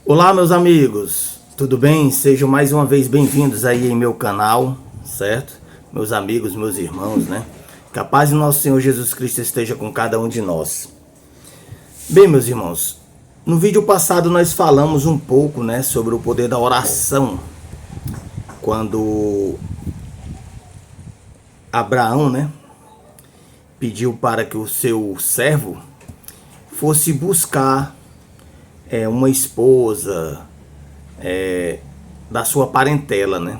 Olá, meus amigos, tudo bem? Sejam mais uma vez bem-vindos aí em meu canal, certo? Meus amigos, meus irmãos, né? Que a paz do nosso Senhor Jesus Cristo esteja com cada um de nós. Bem, meus irmãos, no vídeo passado nós falamos um pouco, né, sobre o poder da oração, quando Abraão, né, pediu para que o seu servo fosse buscar uma esposa da sua parentela, né?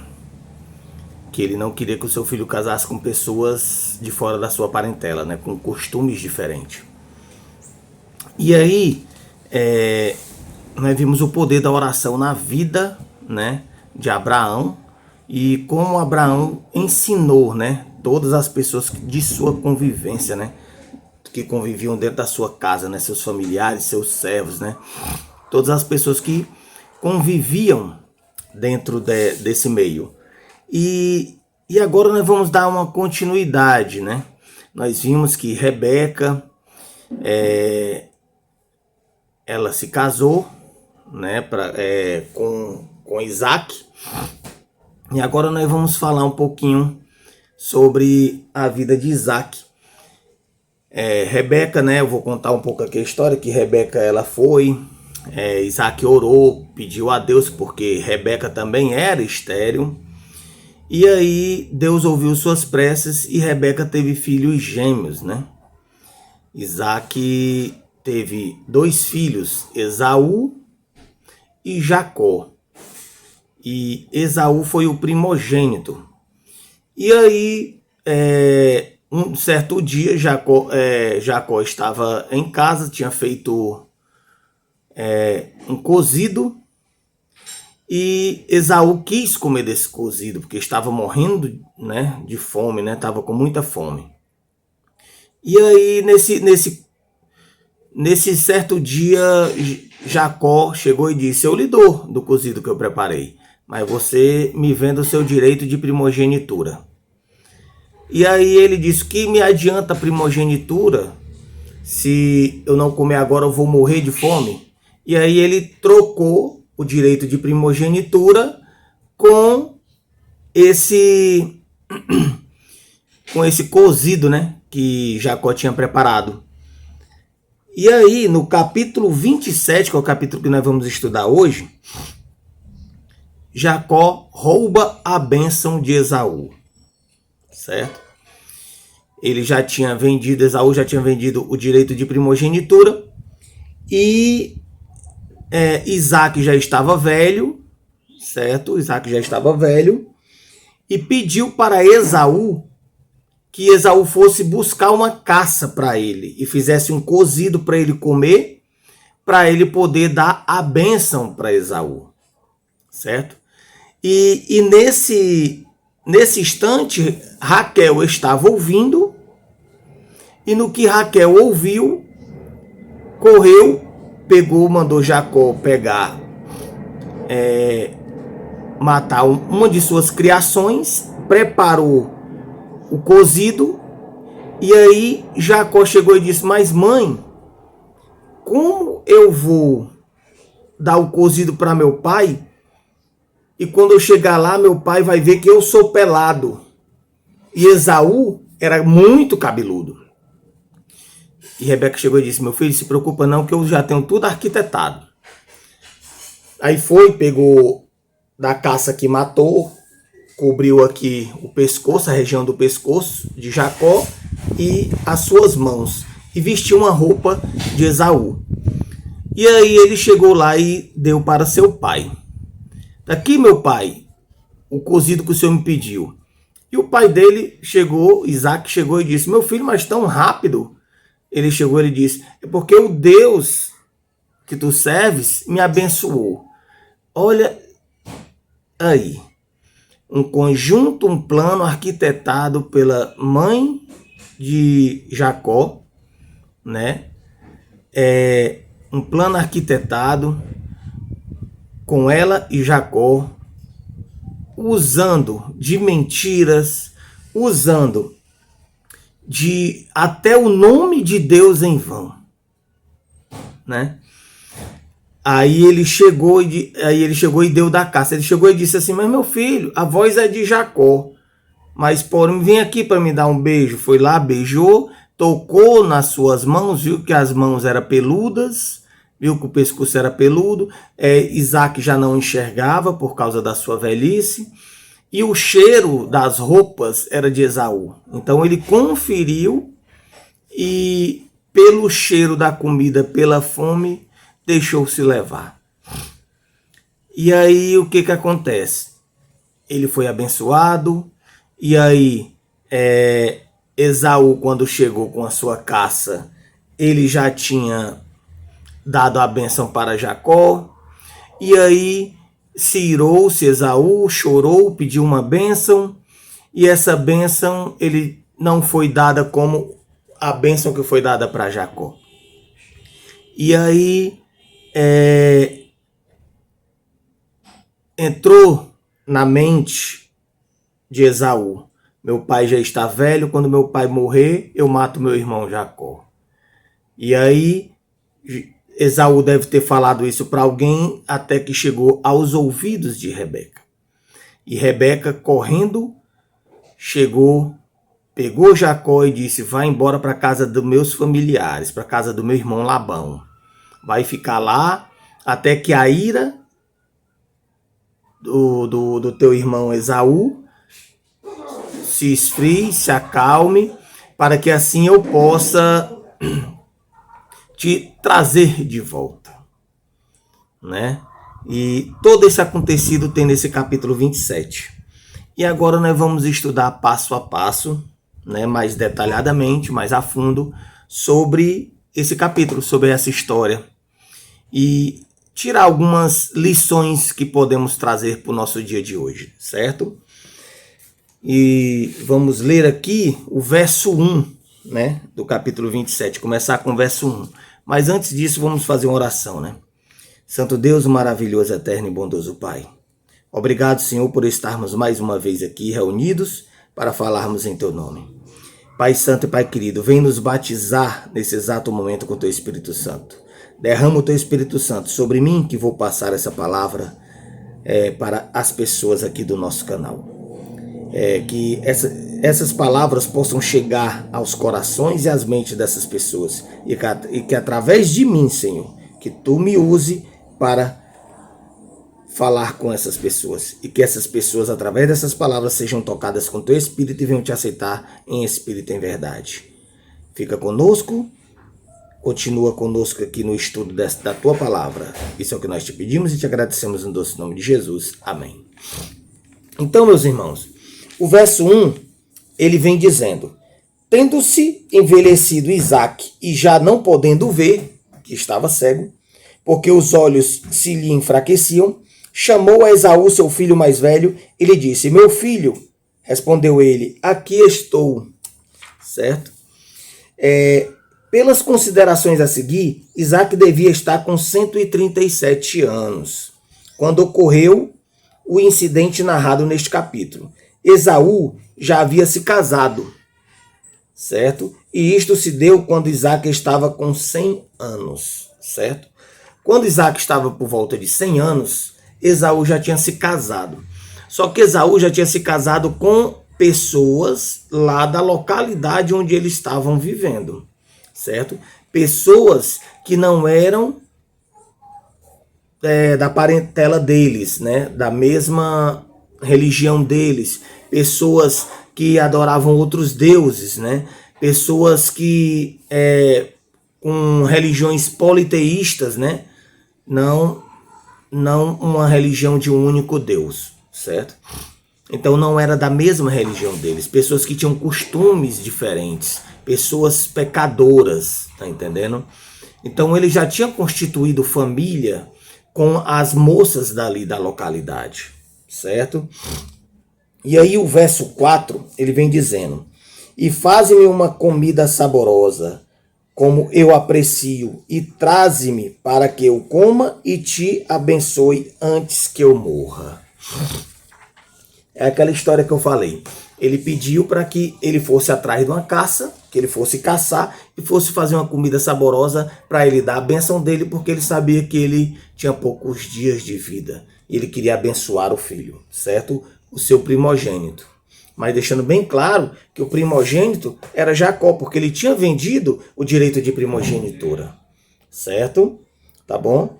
Que ele não queria que o seu filho casasse com pessoas de fora da sua parentela, né? Com costumes diferentes. E aí, nós vimos o poder da oração na vida, né, de Abraão e como Abraão ensinou, né, todas as pessoas de sua convivência, né, que conviviam dentro da sua casa, né, seus familiares, seus servos, né, todas as pessoas que conviviam dentro desse meio. E agora nós vamos dar uma continuidade, né? Nós vimos que Rebeca, ela se casou, né, com Isaac. E agora nós vamos falar um pouquinho sobre a vida de Isaac. Rebeca, né, eu vou contar um pouco aqui a história, que Rebeca, ela foi, Isaac orou, pediu a Deus, porque Rebeca também era estéril. E aí Deus ouviu suas preces e Rebeca teve filhos gêmeos, né? Isaac teve 2 filhos, Esaú e Jacó. E Esaú foi o primogênito. E aí, um certo dia, Jacó estava em casa, tinha feito um cozido. E Esaú quis comer desse cozido, porque estava morrendo, né, de fome, né, estava com muita fome. E aí, nesse certo dia, Jacó chegou e disse: eu lhe dou do cozido que eu preparei, mas você me venda o seu direito de primogenitura. E aí ele disse: que me adianta a primogenitura? Se eu não comer agora, eu vou morrer de fome. E aí ele trocou o direito de primogenitura com esse cozido, né, que Jacó tinha preparado. E aí, no capítulo 27, que é o capítulo que nós vamos estudar hoje, Jacó rouba a bênção de Esaú, certo? Esaú já tinha vendido o direito de primogenitura e Isaac já estava velho, certo? Isaac já estava velho e pediu para Esaú que Esaú fosse buscar uma caça para ele e fizesse um cozido para ele comer, para ele poder dar a bênção para Esaú, certo? E nesse instante, Raquel estava ouvindo, e no que Raquel ouviu, correu, mandou Jacó pegar, matar uma de suas criações, preparou o cozido, e aí Jacó chegou e disse: mas mãe, como eu vou dar o cozido para meu pai, e quando eu chegar lá, meu pai vai ver que eu sou pelado? E Esaú era muito cabeludo. E Rebeca chegou e disse: meu filho, se preocupa não, que eu já tenho tudo arquitetado. Aí foi, pegou da caça que matou, cobriu aqui o pescoço, a região do pescoço de Jacó e as suas mãos, e vestiu uma roupa de Esaú. E aí ele chegou lá e deu para seu pai: aqui, meu pai, o cozido que o senhor me pediu. E o pai dele chegou, Isaac chegou e disse: meu filho, mas tão rápido? Ele chegou e disse: é porque o Deus que tu serves me abençoou. Olha aí, um conjunto, um plano arquitetado pela mãe de Jacó, né? Um plano arquitetado com ela e Jacó, usando de mentiras, usando de até o nome de Deus em vão, né? Aí ele chegou e deu da caça. Ele chegou e disse assim: mas meu filho, a voz é de Jacó. Mas porém, vem aqui para me dar um beijo. Foi lá, beijou, tocou nas suas mãos, viu que as mãos eram peludas, viu que o pescoço era peludo. Isaac já não enxergava por causa da sua velhice. E o cheiro das roupas era de Esaú. Então ele conferiu e pelo cheiro da comida, pela fome, deixou-se levar. E aí o que acontece? Ele foi abençoado. E aí Esaú, quando chegou com a sua caça, ele já tinha dado a bênção para Jacó. E aí se irou-se Esaú, chorou, pediu uma bênção. E essa bênção ele não foi dada como a bênção que foi dada para Jacó. E aí entrou na mente de Esaú: meu pai já está velho, quando meu pai morrer, eu mato meu irmão Jacó. E aí Esaú deve ter falado isso para alguém até que chegou aos ouvidos de Rebeca. E Rebeca, correndo, chegou, pegou Jacó e disse: vai embora para a casa dos meus familiares, para a casa do meu irmão Labão. Vai ficar lá até que a ira do teu irmão Esaú se esfrie, se acalme, para que assim eu possa te trazer de volta, né? E todo esse acontecido tem nesse capítulo 27. E agora nós vamos estudar passo a passo, né, mais detalhadamente, mais a fundo, sobre esse capítulo, sobre essa história. E tirar algumas lições que podemos trazer para o nosso dia de hoje, certo? E vamos ler aqui o verso 1, né, do capítulo 27, começar com o verso 1. Mas antes disso, vamos fazer uma oração, né? Santo Deus, maravilhoso, eterno e bondoso Pai. Obrigado, Senhor, por estarmos mais uma vez aqui reunidos para falarmos em Teu nome. Pai Santo e Pai querido, vem nos batizar nesse exato momento com Teu Espírito Santo. Derrama o Teu Espírito Santo sobre mim, que vou passar essa palavra para as pessoas aqui do nosso canal. Que essas palavras possam chegar aos corações e às mentes dessas pessoas. E que através de mim, Senhor, que Tu me use para falar com essas pessoas. E que essas pessoas, através dessas palavras, sejam tocadas com Teu Espírito e venham Te aceitar em espírito e em verdade. Fica conosco. Continua conosco aqui no estudo da Tua Palavra. Isso é o que nós Te pedimos e Te agradecemos no doce nome de Jesus. Amém. Então, meus irmãos, o verso 1, ele vem dizendo: tendo-se envelhecido Isaque e já não podendo ver, que estava cego, porque os olhos se lhe enfraqueciam, chamou a Esaú, seu filho mais velho, e lhe disse: meu filho, respondeu ele, aqui estou. Certo? Pelas considerações a seguir, Isaque devia estar com 137 anos, quando ocorreu o incidente narrado neste capítulo. Esaú já havia se casado, certo? E isto se deu quando Isaque estava com 100 anos, certo? Quando Isaque estava por volta de 100 anos, Esaú já tinha se casado. Só que Esaú já tinha se casado com pessoas lá da localidade onde eles estavam vivendo, certo? Pessoas que não eram da parentela deles, né? Da mesma religião deles, pessoas que adoravam outros deuses, né? Pessoas que com religiões politeístas, né? Não uma religião de um único Deus, certo? Então não era da mesma religião deles, pessoas que tinham costumes diferentes, pessoas pecadoras, tá entendendo? Então ele já tinha constituído família com as moças dali da localidade, certo? E aí o verso 4, ele vem dizendo: e faze-me uma comida saborosa, como eu aprecio, e traze-me para que eu coma e te abençoe antes que eu morra. É aquela história que eu falei. Ele pediu para que ele fosse atrás de uma caça, que ele fosse caçar e fosse fazer uma comida saborosa para ele dar a bênção dele, porque ele sabia que ele tinha poucos dias de vida. E ele queria abençoar o filho, certo? O seu primogênito. Mas deixando bem claro que o primogênito era Jacó, porque ele tinha vendido o direito de primogenitura, certo? Tá bom?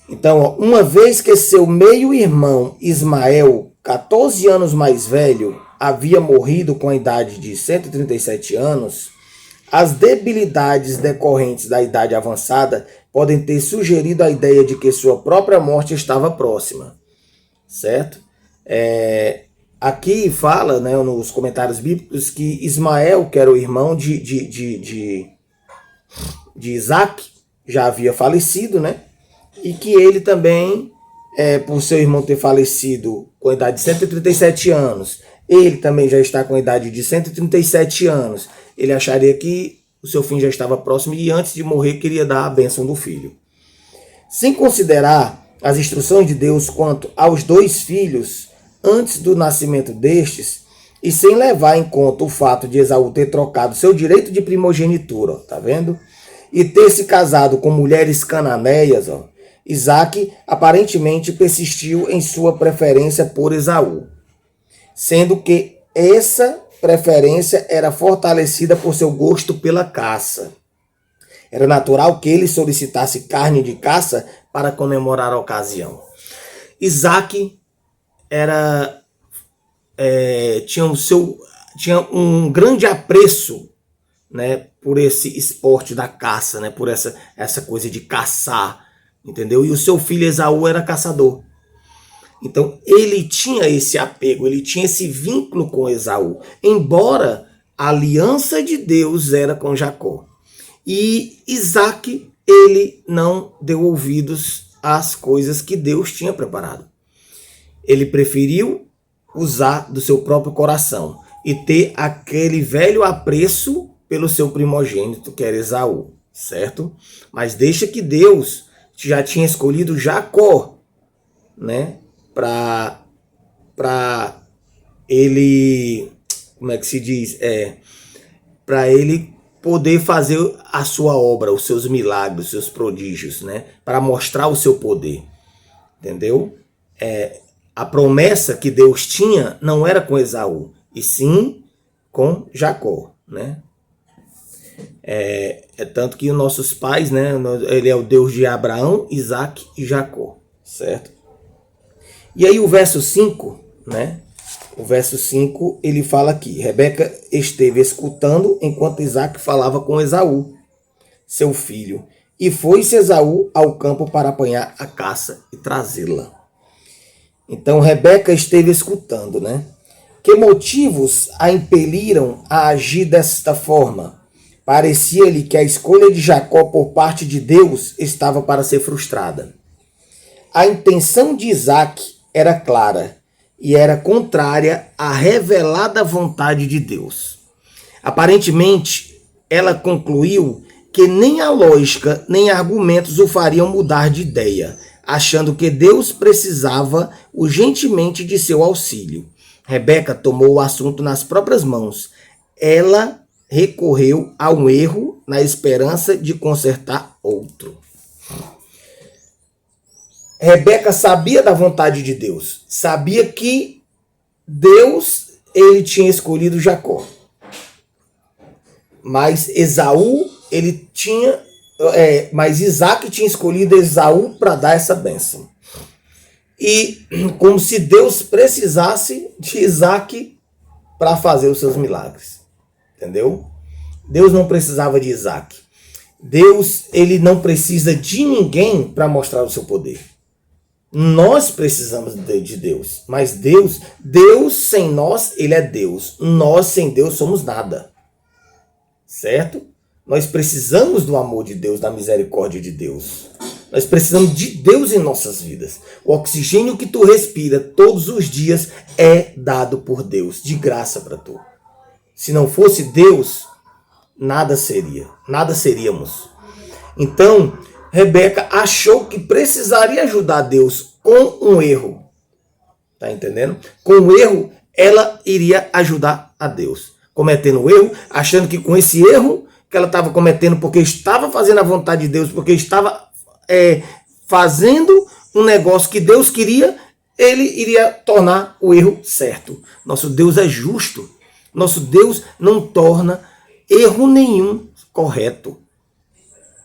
Então, uma vez que seu meio-irmão Ismael, 14 anos mais velho, havia morrido com a idade de 137 anos, as debilidades decorrentes da idade avançada podem ter sugerido a ideia de que sua própria morte estava próxima, certo? Aqui fala, né, nos comentários bíblicos, que Ismael, que era o irmão de Isaac, já havia falecido, né? E que ele também, por seu irmão ter falecido com a idade de 137 anos, ele também já está com a idade de 137 anos, ele acharia que o seu fim já estava próximo e antes de morrer queria dar a bênção do filho. Sem considerar as instruções de Deus quanto aos 2 filhos, antes do nascimento destes, e sem levar em conta o fato de Esaú ter trocado seu direito de primogenitura, tá vendo? E ter se casado com mulheres cananeias, ó, Isaac aparentemente persistiu em sua preferência por Esaú, sendo que essa preferência era fortalecida por seu gosto pela caça. Era natural que ele solicitasse carne de caça para comemorar a ocasião. Isaac tinha um grande apreço, né, por esse esporte da caça, né, por essa coisa de caçar, entendeu? E o seu filho Esaú era caçador. Então ele tinha esse apego, ele tinha esse vínculo com Esaú, embora a aliança de Deus era com Jacó. E Isaac, ele não deu ouvidos às coisas que Deus tinha preparado. Ele preferiu usar do seu próprio coração e ter aquele velho apreço pelo seu primogênito, que era Esaú, certo? Mas deixa que Deus já tinha escolhido Jacó, né? Para ele, como é que se diz? Para ele poder fazer a sua obra, os seus milagres, os seus prodígios, né? Para mostrar o seu poder, entendeu? A promessa que Deus tinha não era com Esaú, e sim com Jacó, né? Tanto que os nossos pais, né? Ele é o Deus de Abraão, Isaac e Jacó, certo? E aí o verso 5, né? O verso 5, ele fala aqui: Rebeca esteve escutando enquanto Isaac falava com Esaú, seu filho, e foi-se Esaú ao campo para apanhar a caça e trazê-la. Então Rebeca esteve escutando, né? Que motivos a impeliram a agir desta forma? Parecia-lhe que a escolha de Jacó por parte de Deus estava para ser frustrada. A intenção de Isaac era clara e era contrária à revelada vontade de Deus. Aparentemente, ela concluiu que nem a lógica nem argumentos o fariam mudar de ideia, achando que Deus precisava urgentemente de seu auxílio. Rebeca tomou o assunto nas próprias mãos. Ela recorreu a um erro na esperança de consertar outro. Rebeca sabia da vontade de Deus, sabia que Deus, ele tinha escolhido Jacó. Mas Isaac tinha escolhido Esaú para dar essa bênção. E como se Deus precisasse de Isaac para fazer os seus milagres. Entendeu? Deus não precisava de Isaac. Deus, ele não precisa de ninguém para mostrar o seu poder. Nós precisamos de Deus, mas Deus sem nós, ele é Deus. Nós sem Deus somos nada. Certo? Nós precisamos do amor de Deus, da misericórdia de Deus. Nós precisamos de Deus em nossas vidas. O oxigênio que tu respira todos os dias é dado por Deus, de graça para tu. Se não fosse Deus, nada seríamos. Então, Rebeca achou que precisaria ajudar Deus com um erro. Tá entendendo? Com um erro, ela iria ajudar a Deus. cometendo erro, achando que com esse erro que ela estava cometendo, porque estava fazendo a vontade de Deus, porque estava fazendo um negócio que Deus queria, ele iria tornar o erro certo. Nosso Deus é justo. Nosso Deus não torna erro nenhum correto.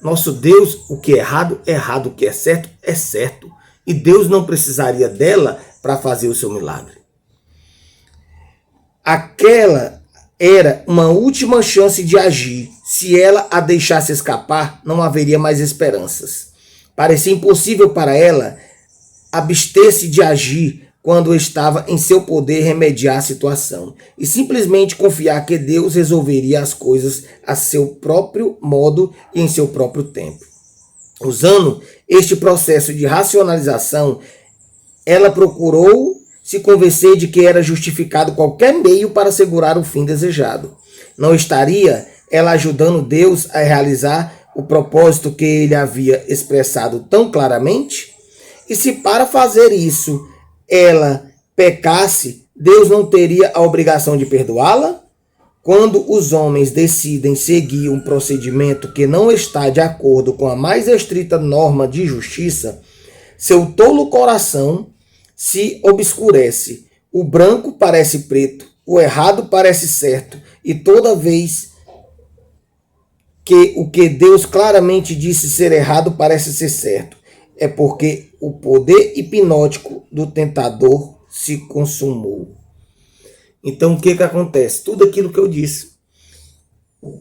Nosso Deus, o que é errado, é errado. O que é certo, é certo. E Deus não precisaria dela para fazer o seu milagre. Aquela era uma última chance de agir. Se ela a deixasse escapar, não haveria mais esperanças. Parecia impossível para ela abster-se de agir quando estava em seu poder remediar a situação e simplesmente confiar que Deus resolveria as coisas a seu próprio modo e em seu próprio tempo. Usando este processo de racionalização, ela procurou se convencer de que era justificado qualquer meio para assegurar o fim desejado. Não estaria ela ajudando Deus a realizar o propósito que ele havia expressado tão claramente? E se para fazer isso ela pecasse, Deus não teria a obrigação de perdoá-la? Quando os homens decidem seguir um procedimento que não está de acordo com a mais estrita norma de justiça, seu tolo coração se obscurece. O branco parece preto, o errado parece certo, e toda vez que o que Deus claramente disse ser errado parece ser certo, é porque o poder hipnótico do tentador se consumou. Então o que acontece? Tudo aquilo que eu disse.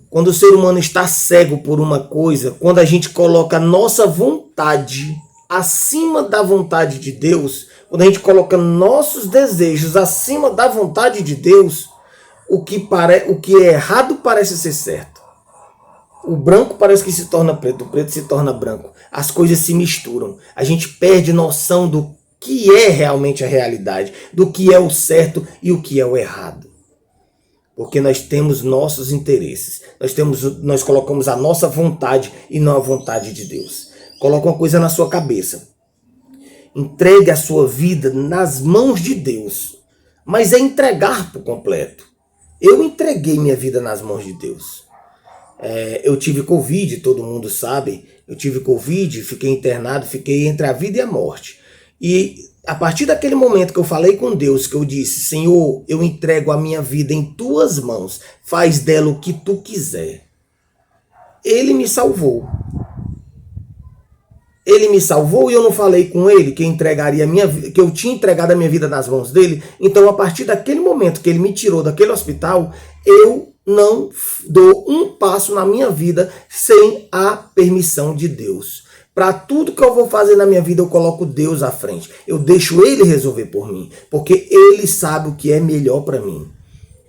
Quando o ser humano está cego por uma coisa, quando a gente coloca a nossa vontade acima da vontade de Deus, quando a gente coloca nossos desejos acima da vontade de Deus, o que é errado parece ser certo. O branco parece que se torna preto, o preto se torna branco. As coisas se misturam. A gente perde noção do que é realmente a realidade, do que é o certo e o que é o errado. Porque nós temos nossos interesses. Nós colocamos a nossa vontade e não a vontade de Deus. Coloca uma coisa na sua cabeça. Entregue a sua vida nas mãos de Deus. Mas é entregar por completo. Eu entreguei minha vida nas mãos de Deus. Eu tive Covid, todo mundo sabe. Eu tive Covid, fiquei internado, fiquei entre a vida e a morte. E a partir daquele momento que eu falei com Deus, que eu disse: Senhor, eu entrego a minha vida em tuas mãos, faz dela o que tu quiser. Ele me salvou. Ele me salvou e eu não falei com ele que eu tinha entregado a minha vida nas mãos dele. Então, a partir daquele momento que ele me tirou daquele hospital, eu não dou um passo na minha vida sem a permissão de Deus. Para tudo que eu vou fazer na minha vida, eu coloco Deus à frente. Eu deixo Ele resolver por mim, porque Ele sabe o que é melhor para mim.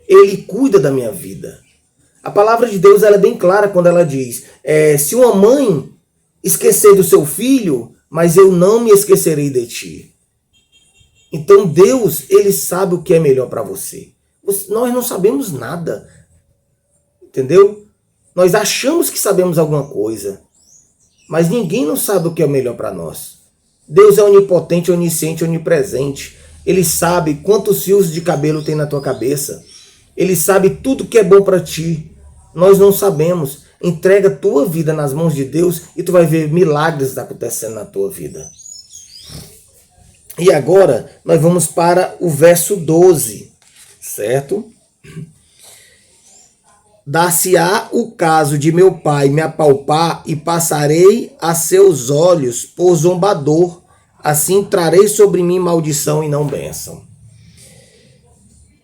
Ele cuida da minha vida. A palavra de Deus ela é bem clara quando ela diz: se uma mãe esquecer do seu filho, mas eu não me esquecerei de ti. Então Deus, Ele sabe o que é melhor para você. Nós não sabemos nada. Entendeu? Nós achamos que sabemos alguma coisa, mas ninguém não sabe o que é o melhor para nós. Deus é onipotente, onisciente, onipresente. Ele sabe quantos fios de cabelo tem na tua cabeça. Ele sabe tudo que é bom para ti. Nós não sabemos. Entrega a tua vida nas mãos de Deus e tu vai ver milagres acontecendo na tua vida. E agora nós vamos para o verso 12, certo? Dar-se-á o caso de meu pai me apalpar e passarei a seus olhos por zombador, assim trarei sobre mim maldição e não bênção.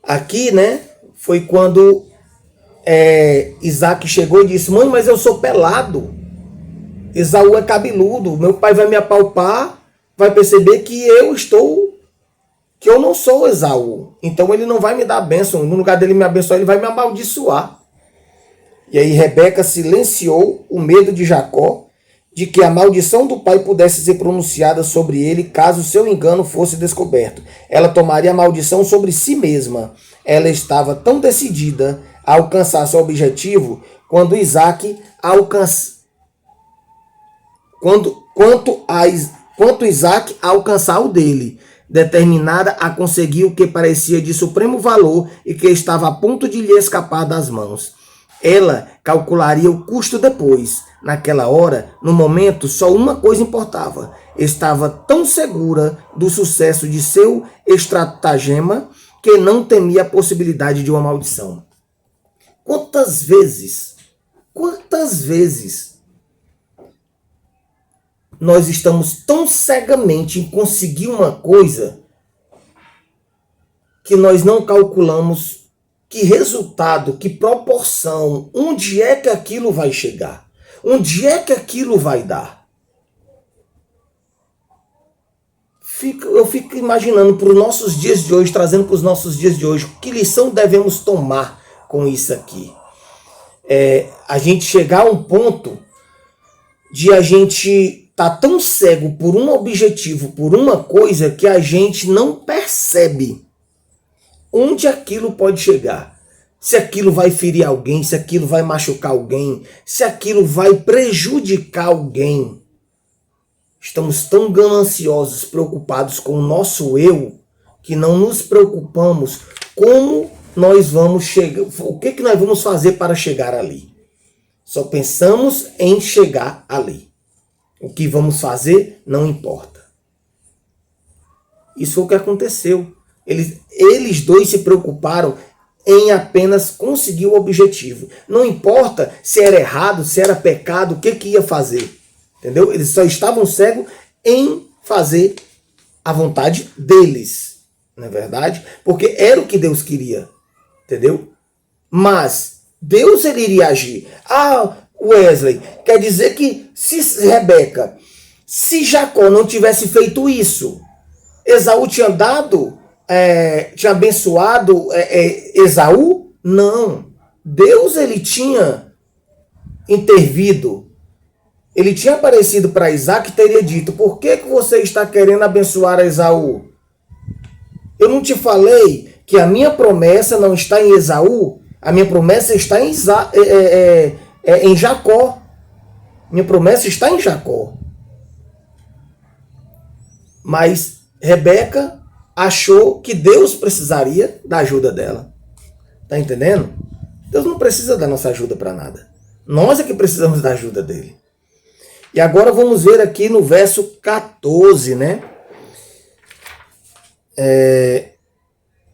Aqui, né, foi quando Isaac chegou e disse: mãe, mas eu sou pelado, Esaú é cabeludo, meu pai vai me apalpar, vai perceber que eu não sou Esaú, então ele não vai me dar bênção, no lugar dele me abençoar, ele vai me amaldiçoar. E aí Rebeca silenciou o medo de Jacó de que a maldição do pai pudesse ser pronunciada sobre ele caso seu engano fosse descoberto. Ela tomaria a maldição sobre si mesma. Ela estava tão decidida a alcançar seu objetivo quanto Isaac a alcançar o dele. determinada a conseguir o que parecia de supremo valor e que estava a ponto de lhe escapar das mãos. Ela calcularia o custo depois. Naquela hora, no momento, só uma coisa importava. Estava tão segura do sucesso de seu estratagema que não temia a possibilidade de uma maldição. Quantas vezes nós estamos tão cegamente em conseguir uma coisa que nós não calculamos que resultado, que proporção, onde é que aquilo vai chegar? Onde é que aquilo vai dar? Eu fico imaginando para os nossos dias de hoje, trazendo para os nossos dias de hoje, que lição devemos tomar com isso aqui. A gente chegar a um ponto de a gente estar tão cego por um objetivo, por uma coisa, que a gente não percebe onde aquilo pode chegar. Se aquilo vai ferir alguém, se aquilo vai machucar alguém, se aquilo vai prejudicar alguém. Estamos tão gananciosos, preocupados com o nosso eu, que não nos preocupamos como nós vamos chegar, o que nós vamos fazer para chegar ali. Só pensamos em chegar ali. O que vamos fazer não importa. Isso foi o que aconteceu. Eles dois se preocuparam em apenas conseguir o objetivo. Não importa se era errado, se era pecado, o que ia fazer. Entendeu? Eles só estavam cegos em fazer a vontade deles. Não é verdade? Porque era o que Deus queria. Entendeu? Mas Deus ele iria agir. Wesley, quer dizer que se Rebeca, se Jacó não tivesse feito isso, Esaú tinha tinha abençoado Esaú? Não. Deus ele tinha intervido. Ele tinha aparecido para Isaac e teria dito: por que você está querendo abençoar Esaú? Eu não te falei que a minha promessa não está em Esaú? A minha promessa está em Jacó. Minha promessa está em Jacó. Mas Rebeca achou que Deus precisaria da ajuda dela. Tá entendendo? Deus não precisa da nossa ajuda para nada. Nós é que precisamos da ajuda dele. E agora vamos ver aqui no verso 14, né?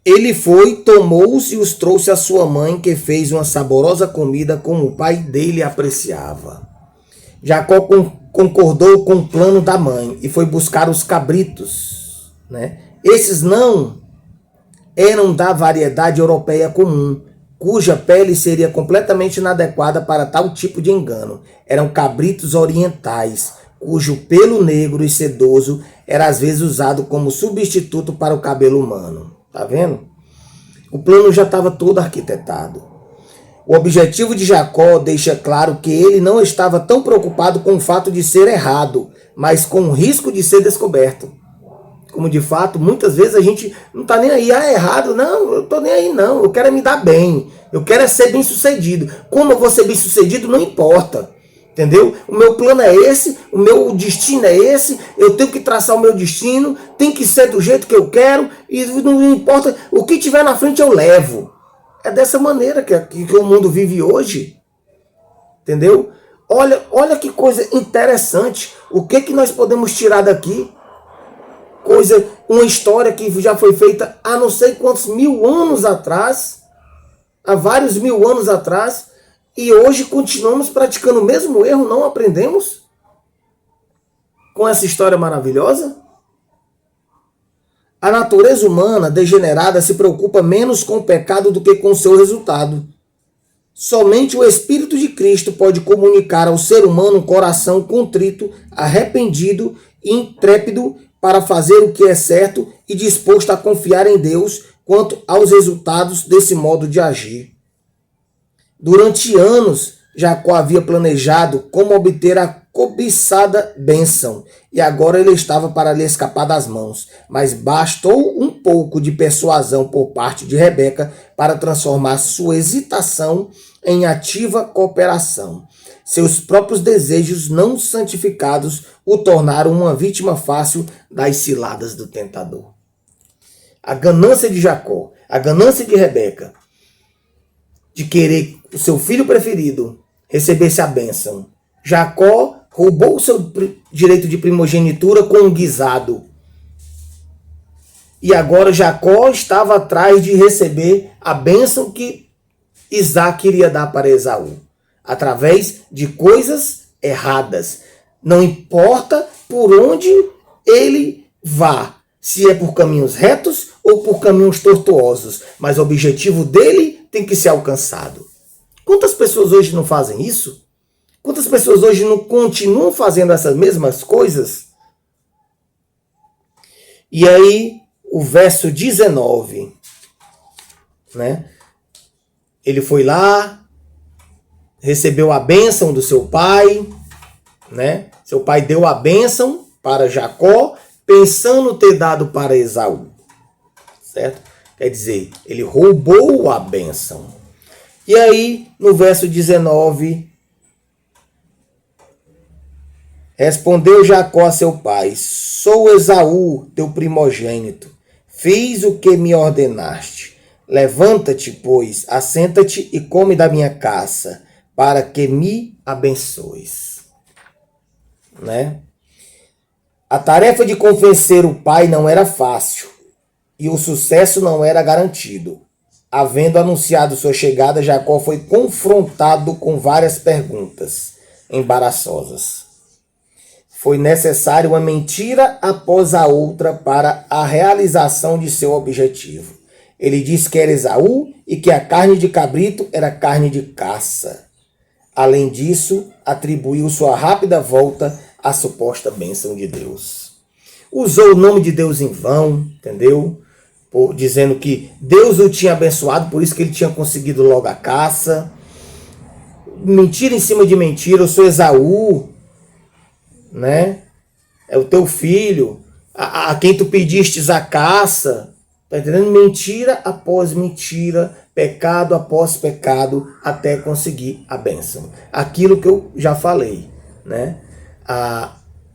Ele foi, tomou-os e os trouxe à sua mãe, que fez uma saborosa comida como o pai dele apreciava. Jacó concordou com o plano da mãe e foi buscar os cabritos, né? Esses não eram da variedade europeia comum, cuja pele seria completamente inadequada para tal tipo de engano. Eram cabritos orientais, cujo pelo negro e sedoso era às vezes usado como substituto para o cabelo humano. Tá vendo? O plano já estava todo arquitetado. O objetivo de Jacó deixa claro que ele não estava tão preocupado com o fato de ser errado, mas com o risco de ser descoberto. Como de fato, muitas vezes a gente não está nem aí, é errado, não, eu estou nem aí não, eu quero me dar bem, eu quero ser bem sucedido. Como eu vou ser bem sucedido não importa, entendeu? O meu plano é esse, o meu destino é esse, eu tenho que traçar o meu destino, tem que ser do jeito que eu quero, e não importa, o que tiver na frente eu levo. É dessa maneira que o mundo vive hoje, entendeu? Olha que coisa interessante, o que nós podemos tirar daqui? Uma história que já foi feita há não sei quantos mil anos atrás, há vários mil anos atrás, e hoje continuamos praticando o mesmo erro, não aprendemos com essa história maravilhosa? A natureza humana degenerada se preocupa menos com o pecado do que com o seu resultado. Somente o Espírito de Cristo pode comunicar ao ser humano um coração contrito, arrependido e intrépido para fazer o que é certo e disposto a confiar em Deus quanto aos resultados desse modo de agir. Durante anos, Jacó havia planejado como obter a cobiçada bênção, e agora ele estava para lhe escapar das mãos. Mas bastou um pouco de persuasão por parte de Rebeca para transformar sua hesitação em ativa cooperação. Seus próprios desejos não santificados o tornaram uma vítima fácil das ciladas do tentador. a ganância de Jacó, a ganância de Rebeca, de querer o seu filho preferido recebesse a bênção. Jacó roubou o seu direito de primogenitura com um guisado. E agora Jacó estava atrás de receber a bênção que Isaac iria dar para Esaú, através de coisas erradas. Não importa por onde ele vá, se é por caminhos retos ou por caminhos tortuosos, mas o objetivo dele tem que ser alcançado. Quantas pessoas hoje não fazem isso? Quantas pessoas hoje não continuam fazendo essas mesmas coisas? E aí, o verso 19, né? Ele foi lá, recebeu a bênção do seu pai, né? Seu pai deu a bênção para Jacó, pensando ter dado para Esaú, certo? Quer dizer, ele roubou a bênção. E aí, no verso 19, respondeu Jacó a seu pai: sou Esaú, teu primogênito. Fiz o que me ordenaste. Levanta-te, pois, assenta-te e come da minha caça, para que me abençoes. Né? A tarefa de convencer o pai não era fácil, e o sucesso não era garantido. Havendo anunciado sua chegada, Jacó foi confrontado com várias perguntas embaraçosas. Foi necessário uma mentira após a outra para a realização de seu objetivo. Ele disse que era Esaú e que a carne de cabrito era carne de caça. Além disso, atribuiu sua rápida volta à suposta bênção de Deus. Usou o nome de Deus em vão, entendeu? Dizendo que Deus o tinha abençoado, por isso que ele tinha conseguido logo a caça. Mentira em cima de mentira. Eu sou Esaú, né? É o teu filho, a quem tu pedistes a caça. Tá entendendo? Mentira após mentira, pecado após pecado, até conseguir a bênção. Aquilo que eu já falei, né?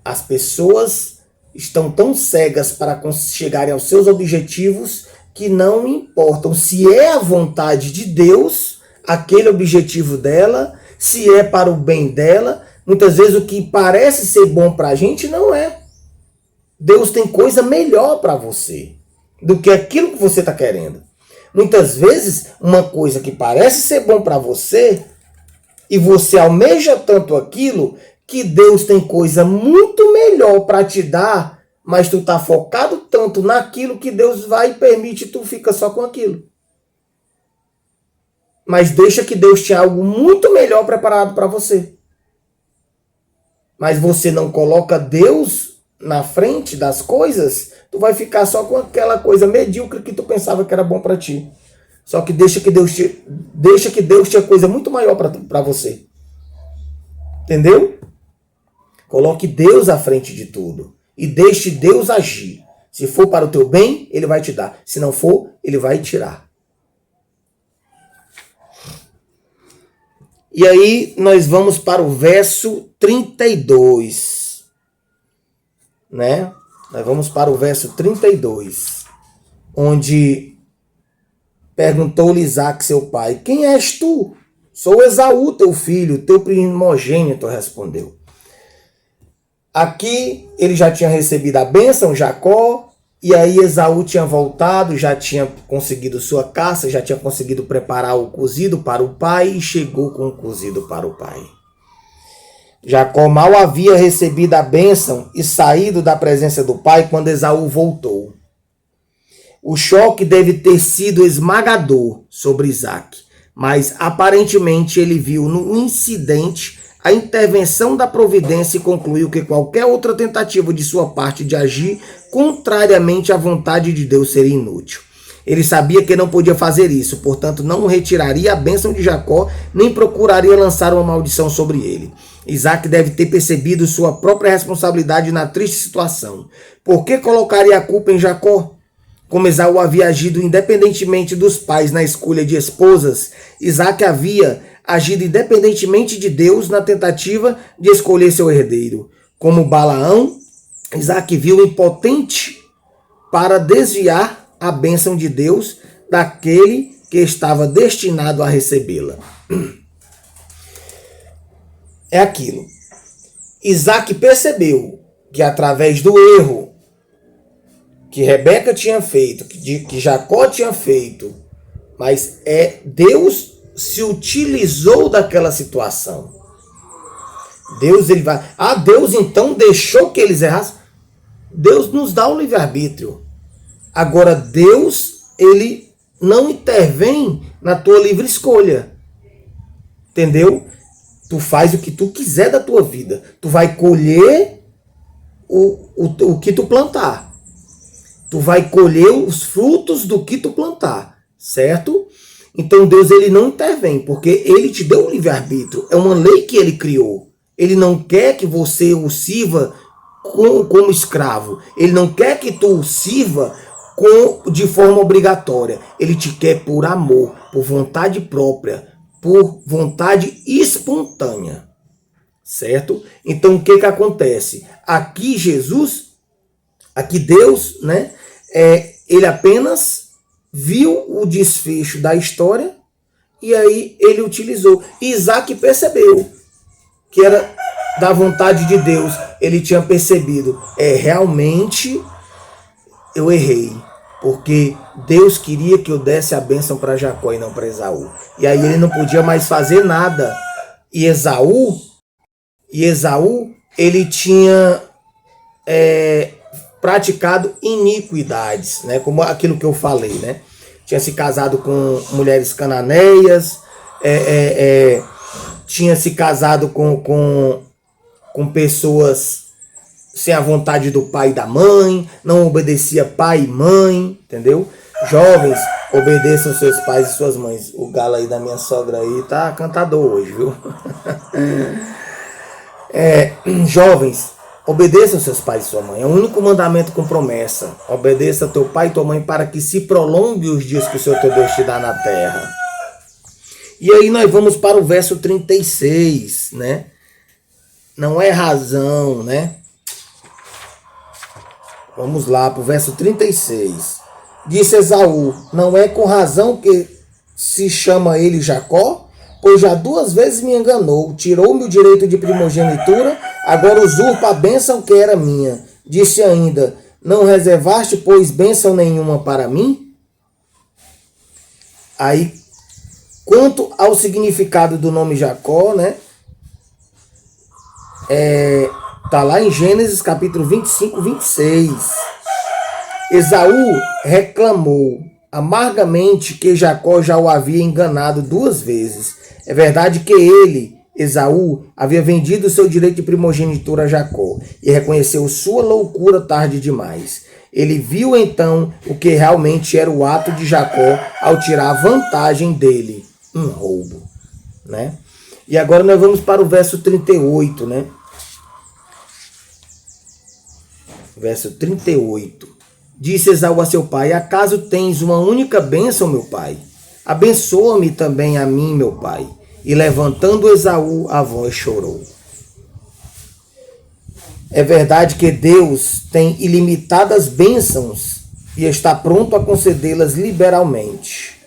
As pessoas estão tão cegas para chegarem aos seus objetivos que não importam se é a vontade de Deus, aquele objetivo dela, se é para o bem dela. Muitas vezes o que parece ser bom para a gente não é. Deus tem coisa melhor para você do que aquilo que você está querendo. Muitas vezes uma coisa que parece ser bom para você e você almeja tanto aquilo que Deus tem coisa muito melhor para te dar, mas tu tá focado tanto naquilo que Deus vai e permite, tu fica só com aquilo. Mas deixa que Deus tenha algo muito melhor preparado para você. Mas você não coloca Deus na frente das coisas, tu vai ficar só com aquela coisa medíocre que tu pensava que era bom para ti. Só que deixa que Deus tenha coisa muito maior para você. Entendeu? Coloque Deus à frente de tudo. E deixe Deus agir. Se for para o teu bem, Ele vai te dar. Se não for, Ele vai tirar. E aí, nós vamos para o verso 32. Né? Nós vamos para o verso 32. Onde perguntou-lhe Isaac, seu pai: quem és tu? Sou Esaú, teu filho, teu primogênito, respondeu. Aqui ele já tinha recebido a bênção, Jacó, e aí Esaú tinha voltado, já tinha conseguido sua caça, já tinha conseguido preparar o cozido para o pai e chegou com o cozido para o pai. Jacó mal havia recebido a bênção e saído da presença do pai quando Esaú voltou. O choque deve ter sido esmagador sobre Isaac, mas aparentemente ele viu no incidente a intervenção da providência e concluiu que qualquer outra tentativa de sua parte de agir contrariamente à vontade de Deus seria inútil. Ele sabia que não podia fazer isso, portanto não retiraria a bênção de Jacó, nem procuraria lançar uma maldição sobre ele. Isaac deve ter percebido sua própria responsabilidade na triste situação. Por que colocaria a culpa em Jacó? Como Esaú havia agido independentemente dos pais na escolha de esposas, Isaac havia agido independentemente de Deus na tentativa de escolher seu herdeiro. Como Balaão, Isaac viu impotente para desviar a bênção de Deus daquele que estava destinado a recebê-la. É aquilo. Isaac percebeu que através do erro que Rebeca tinha feito, que Jacó tinha feito, mas Deus se utilizou daquela situação. Deus então deixou que eles errassem. Deus nos dá o livre-arbítrio. Agora Deus, ele não intervém na tua livre escolha. Entendeu? Tu faz o que tu quiser da tua vida. Tu vai colher o que tu plantar. Tu vai colher os frutos do que tu plantar, certo? Então Deus, ele não intervém, porque ele te deu o livre-arbítrio. É uma lei que ele criou. Ele não quer que você o sirva como escravo. Ele não quer que tu o sirva de forma obrigatória. Ele te quer por amor, por vontade própria, por vontade espontânea, certo? Então o que acontece? Aqui Deus, né? Ele apenas viu o desfecho da história e aí ele utilizou. Isaac percebeu que era da vontade de Deus. Ele tinha percebido, realmente eu errei, porque Deus queria que eu desse a bênção para Jacó e não para Esaú. E aí ele não podia mais fazer nada. E Esaú, ele tinha praticado iniquidades, né? Como aquilo que eu falei, né? Tinha se casado com mulheres cananeias, tinha se casado com pessoas sem a vontade do pai e da mãe, não obedecia pai e mãe, entendeu? Jovens, obedeçam seus pais e suas mães. O galo aí da minha sogra aí tá cantador hoje, viu? Jovens, obedeçam seus pais e sua mãe. É o único mandamento com promessa. Obedeça teu pai e tua mãe para que se prolongue os dias que o Senhor teu Deus te dá na terra. E aí nós vamos para o verso 36, né? Não é razão, né? Vamos lá para o verso 36. Disse Esaú: não é com razão que se chama ele Jacó? Pois já 2 vezes me enganou, tirou-me o direito de primogenitura, agora usurpa a bênção que era minha. Disse ainda: não reservaste, pois, bênção nenhuma para mim? Aí, quanto ao significado do nome Jacó, né? Tá lá em Gênesis capítulo 25, 26. Esaú reclamou amargamente que Jacó já o havia enganado 2 vezes. É verdade que ele, Esaú, havia vendido seu direito de primogenitura a Jacó e reconheceu sua loucura tarde demais. Ele viu então o que realmente era o ato de Jacó ao tirar vantagem dele, um roubo, né? E agora nós vamos para o verso 38, né? Verso 38. Disse Esaú a seu pai: acaso tens uma única bênção, meu pai? Abençoa-me também a mim, meu pai. E levantando Esaú a voz, chorou. É verdade que Deus tem ilimitadas bênçãos e está pronto a concedê-las liberalmente.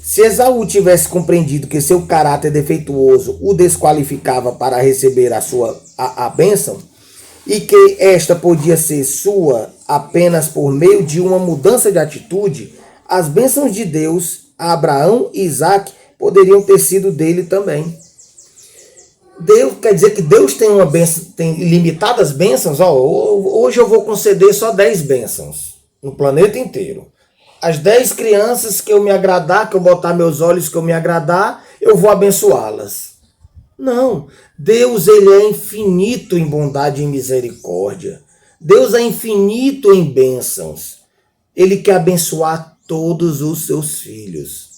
Se Esaú tivesse compreendido que seu caráter defeituoso o desqualificava para receber a bênção, e que esta podia ser sua apenas por meio de uma mudança de atitude, as bênçãos de Deus a Abraão e Isaac poderiam ter sido dele também. Deus quer dizer que Deus tem uma bênção, tem limitadas bênçãos. Hoje eu vou conceder só 10 bênçãos no planeta inteiro. As 10 crianças que eu me agradar, que eu botar meus olhos, que eu me agradar, eu vou abençoá-las. Não, Deus, ele é infinito em bondade e em misericórdia. Deus é infinito em bênçãos. Ele quer abençoar todos os seus filhos.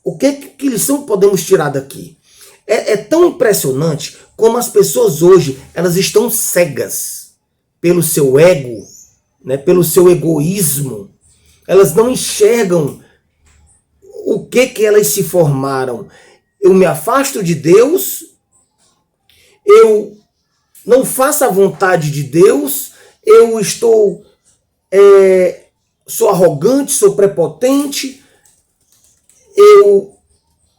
O que lição podemos tirar daqui? É tão impressionante como as pessoas hoje, elas estão cegas pelo seu ego, né, pelo seu egoísmo. Elas não enxergam o que elas se formaram. Eu me afasto de Deus, eu não faço a vontade de Deus, eu estou sou arrogante, sou prepotente, eu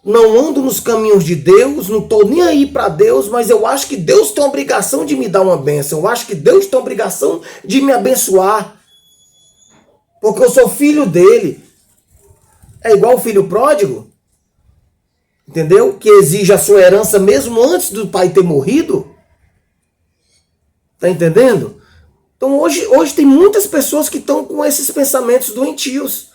não ando nos caminhos de Deus, não estou nem aí para Deus, mas eu acho que Deus tem a obrigação de me dar uma bênção, eu acho que Deus tem a obrigação de me abençoar, porque eu sou filho dele. É igual o filho pródigo, entendeu? Que exige a sua herança mesmo antes do pai ter morrido. Tá entendendo? Então hoje tem muitas pessoas que estão com esses pensamentos doentios,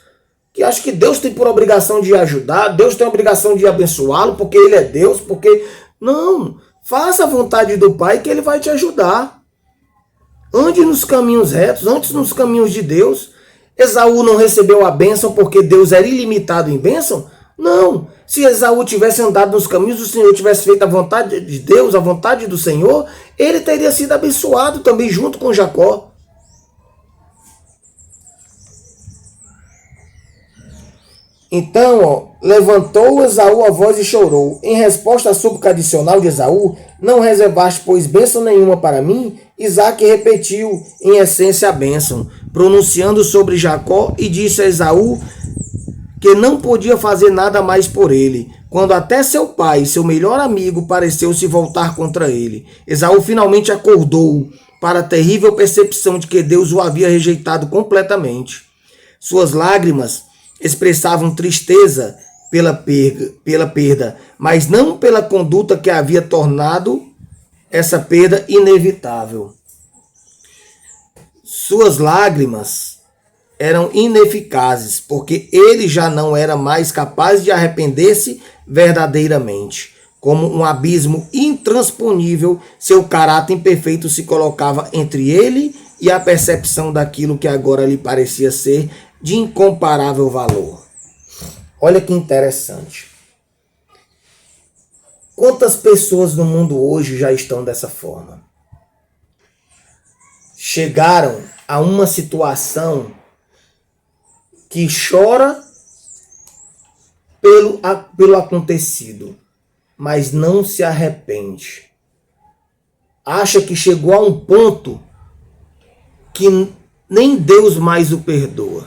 que acham que Deus tem por obrigação de ajudar, Deus tem a obrigação de abençoá-lo, porque ele é Deus, porque... Não, faça a vontade do Pai que ele vai te ajudar. Ande nos caminhos retos, ande nos caminhos de Deus. Esaú não recebeu a bênção porque Deus era ilimitado em bênção? Não. Se Esaú tivesse andado nos caminhos do Senhor, tivesse feito a vontade de Deus, a vontade do Senhor, ele teria sido abençoado também junto com Jacó. Então, levantou Esaú a voz e chorou. Em resposta à súplica adicional de Esaú, não reservaste, pois, bênção nenhuma para mim? Isaque repetiu, em essência, a bênção, pronunciando sobre Jacó, e disse a Esaú que não podia fazer nada mais por ele, quando até seu pai, seu melhor amigo, pareceu se voltar contra ele. Esaú finalmente acordou para a terrível percepção de que Deus o havia rejeitado completamente. Suas lágrimas expressavam tristeza pela perda, mas não pela conduta que havia tornado essa perda inevitável. Suas lágrimas eram ineficazes, porque ele já não era mais capaz de arrepender-se verdadeiramente. Como um abismo intransponível, seu caráter imperfeito se colocava entre ele e a percepção daquilo que agora lhe parecia ser de incomparável valor. Olha que interessante. Quantas pessoas no mundo hoje já estão dessa forma? Chegaram a uma situação que chora pelo acontecido, mas não se arrepende. Acha que chegou a um ponto que nem Deus mais o perdoa.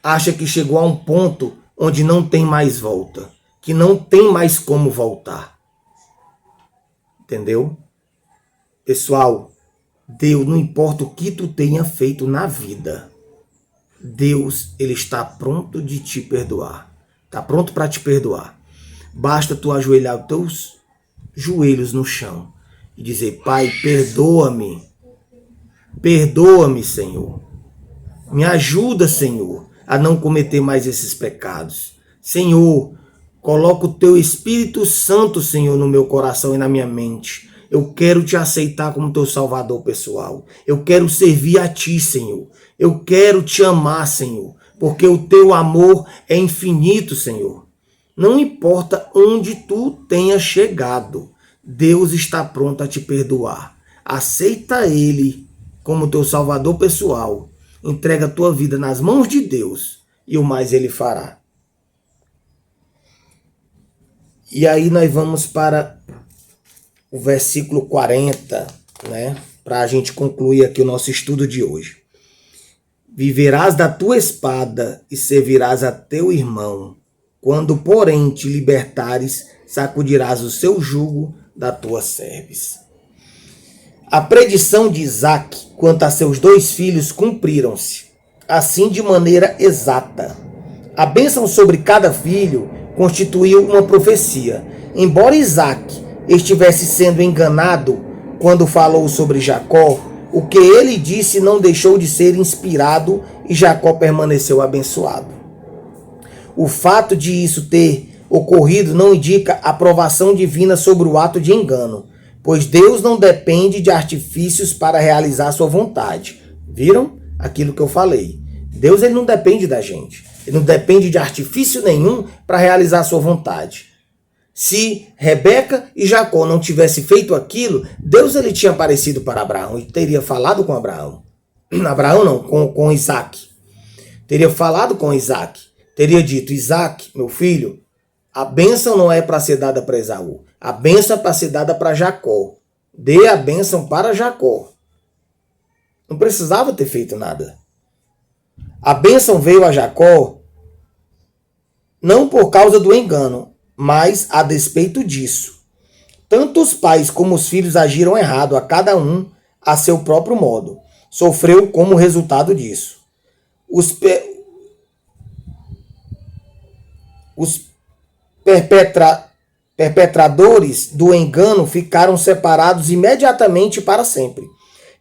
Acha que chegou a um ponto onde não tem mais volta, que não tem mais como voltar. Entendeu? Pessoal, Deus, não importa o que tu tenha feito na vida, Deus, ele está pronto de te perdoar. Está pronto para te perdoar. Basta tu ajoelhar os teus joelhos no chão e dizer: Pai, perdoa-me. Perdoa-me, Senhor. Me ajuda, Senhor, a não cometer mais esses pecados. Senhor, coloca o teu Espírito Santo, Senhor, no meu coração e na minha mente. Eu quero te aceitar como teu Salvador pessoal. Eu quero servir a ti, Senhor. Eu quero te amar, Senhor, porque o teu amor é infinito, Senhor. Não importa onde tu tenha chegado, Deus está pronto a te perdoar. Aceita Ele como teu Salvador pessoal. Entrega a tua vida nas mãos de Deus e o mais Ele fará. E aí nós vamos para o versículo 40, né? Para a gente concluir aqui o nosso estudo de hoje. Viverás da tua espada e servirás a teu irmão. Quando, porém, te libertares, sacudirás o seu jugo da tua cerviz. A predição de Isaque quanto a seus 2 filhos cumpriram-se, assim de maneira exata. A bênção sobre cada filho constituiu uma profecia. Embora Isaque estivesse sendo enganado quando falou sobre Jacó, o que ele disse não deixou de ser inspirado e Jacó permaneceu abençoado. O fato de isso ter ocorrido não indica aprovação divina sobre o ato de engano, pois Deus não depende de artifícios para realizar sua vontade. Viram? Aquilo que eu falei. Deus, ele não depende da gente. Ele não depende de artifício nenhum para realizar sua vontade. Se Rebeca e Jacó não tivessem feito aquilo, Deus, ele tinha aparecido para Abraão e teria falado com Abraão. Abraão não, com Isaque. Teria falado com Isaque. Teria dito: Isaque, meu filho, a bênção não é para ser dada para Esaú. A bênção é para ser dada para Jacó. Dê a bênção para Jacó. Não precisava ter feito nada. A bênção veio a Jacó não por causa do engano, mas a despeito disso. Tanto os pais como os filhos agiram errado, a cada um a seu próprio modo. Sofreu como resultado disso. Os perpetradores do engano ficaram separados imediatamente para sempre.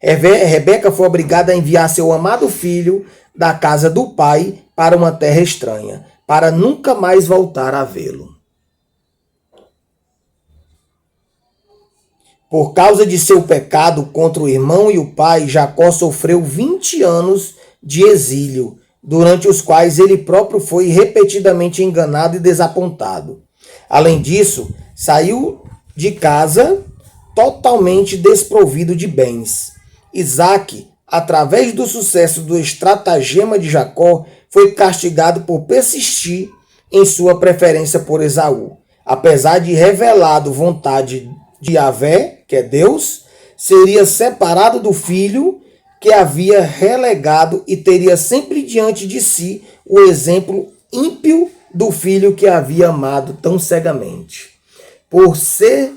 Rebeca foi obrigada a enviar seu amado filho da casa do pai para uma terra estranha, para nunca mais voltar a vê-lo. Por causa de seu pecado contra o irmão e o pai, Jacó sofreu 20 anos de exílio, durante os quais ele próprio foi repetidamente enganado e desapontado. Além disso, saiu de casa totalmente desprovido de bens. Isaac, através do sucesso do estratagema de Jacó, foi castigado por persistir em sua preferência por Esaú. Apesar de revelado vontade de Yahvé, que é Deus, seria separado do filho que havia relegado e teria sempre diante de si o exemplo ímpio do filho que havia amado tão cegamente. Por seu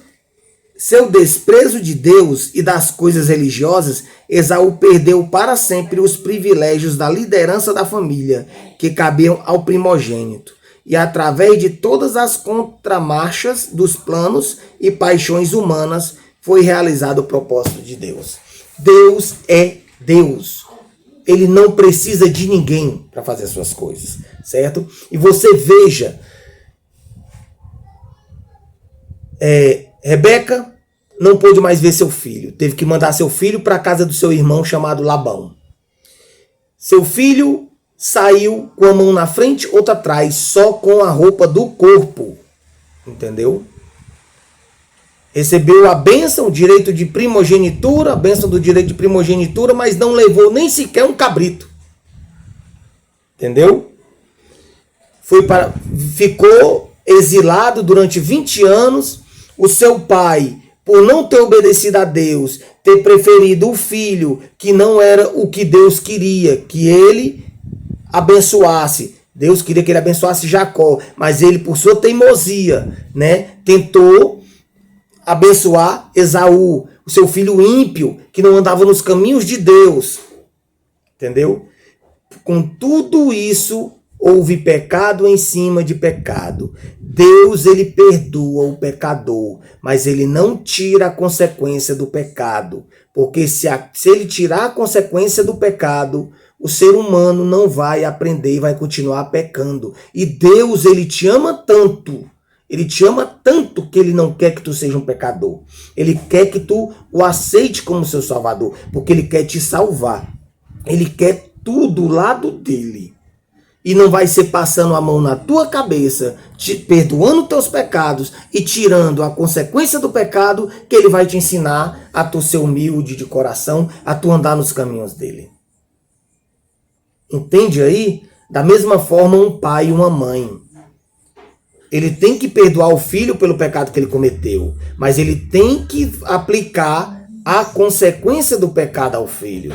desprezo de Deus e das coisas religiosas, Esaú perdeu para sempre os privilégios da liderança da família, que cabiam ao primogênito. E através de todas as contramarchas dos planos e paixões humanas, foi realizado o propósito de Deus. Deus é Deus. Ele não precisa de ninguém para fazer as suas coisas, certo? E você veja, Rebeca não pôde mais ver seu filho. Teve que mandar seu filho para a casa do seu irmão chamado Labão. Seu filho saiu com a mão na frente, outra atrás, só com a roupa do corpo. Entendeu? Recebeu a bênção, o direito de primogenitura, a bênção do direito de primogenitura, mas não levou nem sequer um cabrito. Entendeu? Ficou exilado durante 20 anos. O seu pai, por não ter obedecido a Deus, ter preferido o filho, que não era o que Deus queria, que ele abençoasse. Deus queria que ele abençoasse Jacó, mas ele, por sua teimosia, tentou abençoar Esaú, o seu filho ímpio, que não andava nos caminhos de Deus. Entendeu? Com tudo isso, houve pecado em cima de pecado. Deus, ele perdoa o pecador, mas ele não tira a consequência do pecado. Porque se ele tirar a consequência do pecado, o ser humano não vai aprender e vai continuar pecando. E Deus, ele te ama tanto. Ele te ama tanto que ele não quer que tu seja um pecador. Ele quer que tu o aceite como seu salvador, porque ele quer te salvar. Ele quer tudo do lado dele. E não vai ser passando a mão na tua cabeça, te perdoando teus pecados e tirando a consequência do pecado, que ele vai te ensinar a tu ser humilde de coração, a tu andar nos caminhos dele. Entende aí? Da mesma forma, um pai e uma mãe. Ele tem que perdoar o filho pelo pecado que ele cometeu, mas ele tem que aplicar a consequência do pecado ao filho.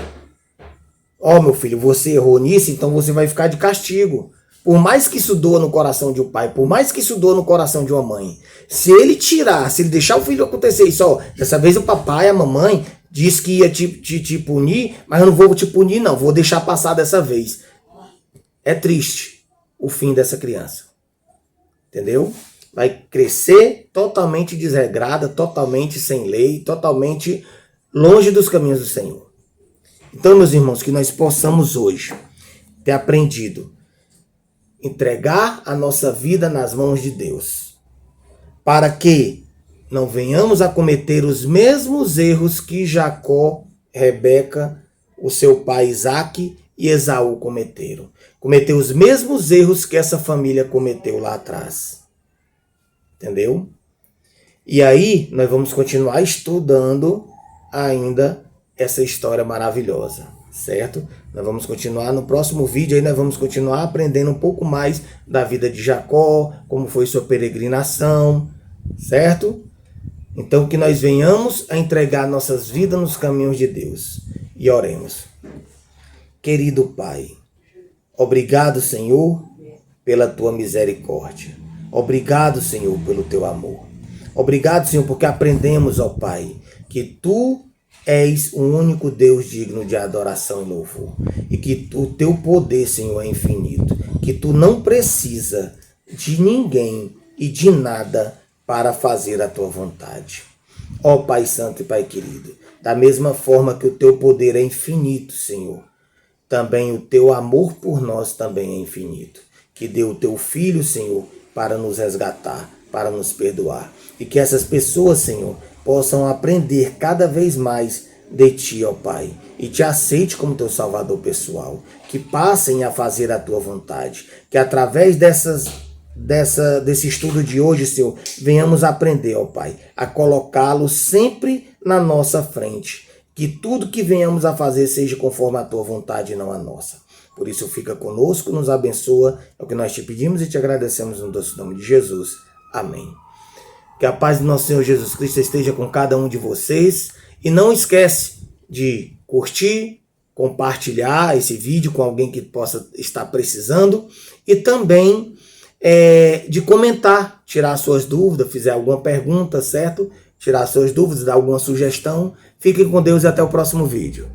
Meu filho, você errou nisso, então você vai ficar de castigo. Por mais que isso doa no coração de um pai, por mais que isso doa no coração de uma mãe, se ele deixar o filho acontecer isso, dessa vez o papai, a mamãe, disse que ia te punir, mas eu não vou te punir não, vou deixar passar dessa vez. É triste o fim dessa criança. Entendeu? Vai crescer totalmente desregrada, totalmente sem lei, totalmente longe dos caminhos do Senhor. Então, meus irmãos, que nós possamos hoje ter aprendido a entregar a nossa vida nas mãos de Deus, para que não venhamos a cometer os mesmos erros que Jacó, Rebeca, o seu pai Isaac e Esaú cometeram. Cometeu os mesmos erros que essa família cometeu lá atrás. Entendeu? E aí, nós vamos continuar estudando ainda essa história maravilhosa, certo? Nós vamos continuar no próximo vídeo, aí nós vamos continuar aprendendo um pouco mais da vida de Jacó, como foi sua peregrinação, certo? Então, que nós venhamos a entregar nossas vidas nos caminhos de Deus. E oremos. Querido Pai, Obrigado, Senhor, pela tua misericórdia. Obrigado, Senhor, pelo teu amor. Obrigado, Senhor, porque aprendemos, ó Pai, que tu és o único Deus digno de adoração e louvor. E que o teu poder, Senhor, é infinito. Que tu não precisa de ninguém e de nada para fazer a tua vontade. Ó Pai Santo e Pai querido, da mesma forma que o teu poder é infinito, Senhor, também o teu amor por nós também é infinito. Que deu o teu Filho, Senhor, para nos resgatar, para nos perdoar. E que essas pessoas, Senhor, possam aprender cada vez mais de Ti, ó Pai, e Te aceite como Teu Salvador pessoal. Que passem a fazer a Tua vontade. Que através desse estudo de hoje, Senhor, venhamos aprender, ó Pai, a colocá-lo sempre na nossa frente. Que tudo que venhamos a fazer seja conforme a Tua vontade e não a nossa. Por isso, fica conosco, nos abençoa. É o que nós te pedimos e te agradecemos no doce nome de Jesus. Amém. Que a paz do nosso Senhor Jesus Cristo esteja com cada um de vocês. E não esquece de curtir, compartilhar esse vídeo com alguém que possa estar precisando. E também de comentar, tirar suas dúvidas, fizer alguma pergunta, certo? Tirar suas dúvidas, dar alguma sugestão. Fiquem com Deus e até o próximo vídeo.